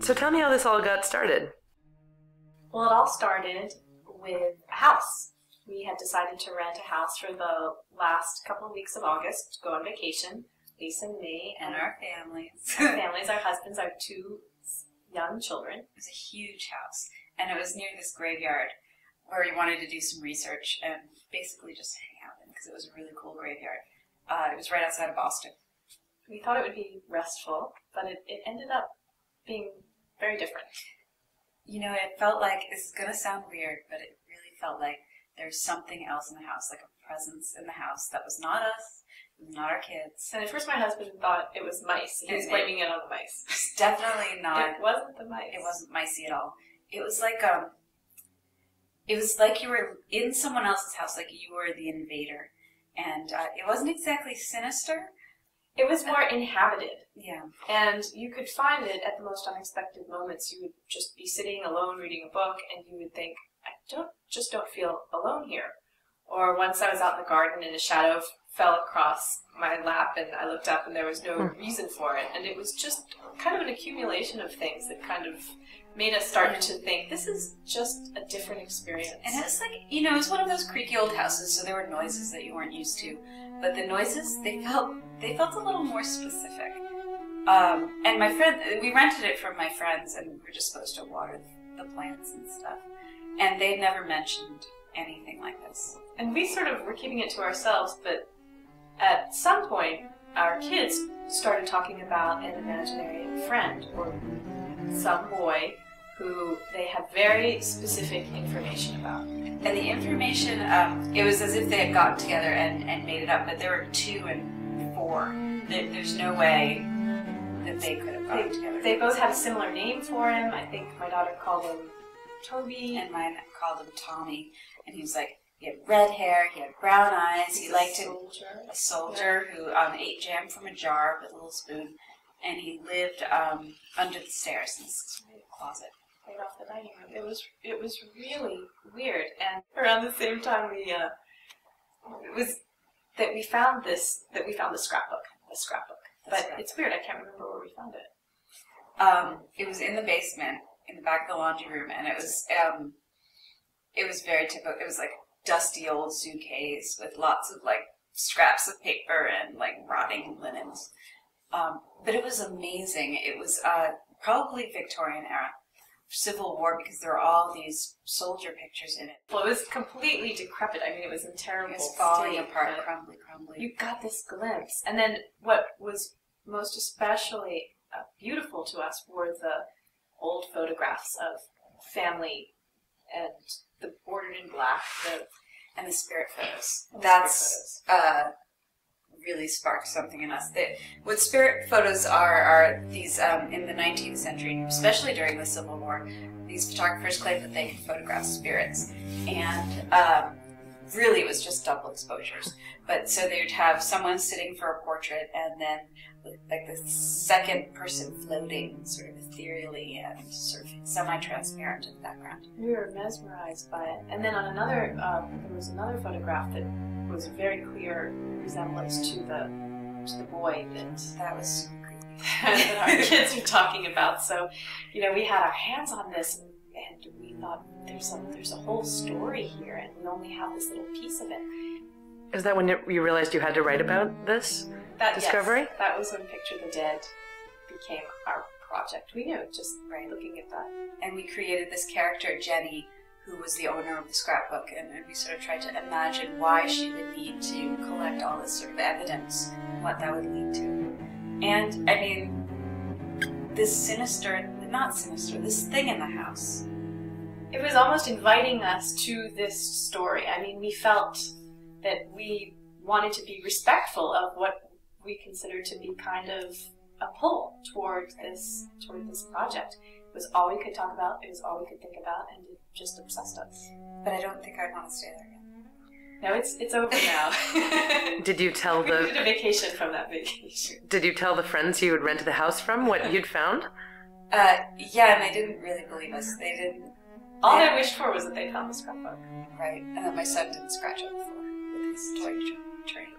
So tell me how this all got started. Well, it all started with a house. We had decided to rent a house for the last couple of weeks of August to go on vacation, Lisa and me. And our families. Our families, our husbands, our 2 young children. It was a huge house, and it was near this graveyard where we wanted to do some research and basically just hang out in because it was a really cool graveyard. It was right outside of Boston. We thought it would be restful, but it ended up being very different. You know, it felt like, this is going to sound weird, but it really felt like there was something else in the house, like a presence in the house that was not us, it was not our kids. And at first my husband thought it was mice. He was blaming it on the mice. It's definitely not. It wasn't the mice. It wasn't micey at all. It was like you were in someone else's house, like you were the invader. And it wasn't exactly sinister. It was more inhabited. Yeah. And you could find it at the most unexpected moments. You would just be sitting alone reading a book and you would think, I just don't feel alone here. Or once I was out in the garden and a shadow fell across my lap and I looked up and there was no reason for it. And it was just kind of an accumulation of things that kind of made us start to think, this is just a different experience. And it's like, you know, it was one of those creaky old houses, so there were noises that you weren't used to. But the noises, they felt a little more specific. And my friend, we rented it from my friends and we were just supposed to water the plants and stuff. And they'd never mentioned anything like this. And we sort of were keeping it to ourselves, but at some point, our kids started talking about an imaginary friend or some boy who they had very specific information about. And the information, it was as if they had gotten together and made it up, but there were 2 and 4. There's no way that they could have gotten together. They both had a similar name for him. I think my daughter called him Toby. And mine called him Tommy. And he was like, he had red hair, he had brown eyes, he liked a soldier who ate jam from a jar with a little spoon. And he lived under the stairs in this closet. Right off the dining room. It was really weird. And around the same time we found the scrapbook. But it's weird, I can't remember where we found it. It was in the basement, in the back of the laundry room, and it was very typical. It was like a dusty old suitcase with lots of like scraps of paper and like rotting linens. But it was amazing. It was probably Victorian era, Civil War, because there were all these soldier pictures in it. Well, it was completely decrepit. I mean, it was in terrible state. It was falling state, apart, crumbly. You got this glimpse. And then what was most especially beautiful to us were the old photographs of family and the bordered in black, and the spirit photos. That's really sparked something in us. What spirit photos are these, in the 19th century, especially during the Civil War, these photographers claimed that they could photograph spirits. And really it was just double exposures. But so they would have someone sitting for a portrait and then like the second person floating sort of ethereally and sort of semi-transparent in the background. We were mesmerized by it. And then on another, there was another photograph that was a very clear resemblance to the boy that was super creepy that our kids are talking about. So, you know, we had our hands on this and we thought there's a whole story here and we only have this little piece of it. Is that when you realized you had to write about this discovery? Yes, that was when Picture the Dead became our project. We knew just by looking at that. And we created this character, Jenny, who was the owner of the scrapbook, and we sort of tried to imagine why she would need to collect all this sort of evidence, and what that would lead to. And, I mean, this thing in the house. It was almost inviting us to this story. I mean, we felt that we wanted to be respectful of what we consider to be kind of a pull toward this project. It was all we could talk about, it was all we could think about, and it just obsessed us. But I don't think I'd want to stay there again. No, it's over now. Did you tell we did a vacation from that vacation. Did you tell the friends you would rent the house from what you'd found? Yeah, and they didn't really believe us. They didn't. All they wished for was that they found the scrapbook. Right, and that my son didn't scratch up the floor with his toy train.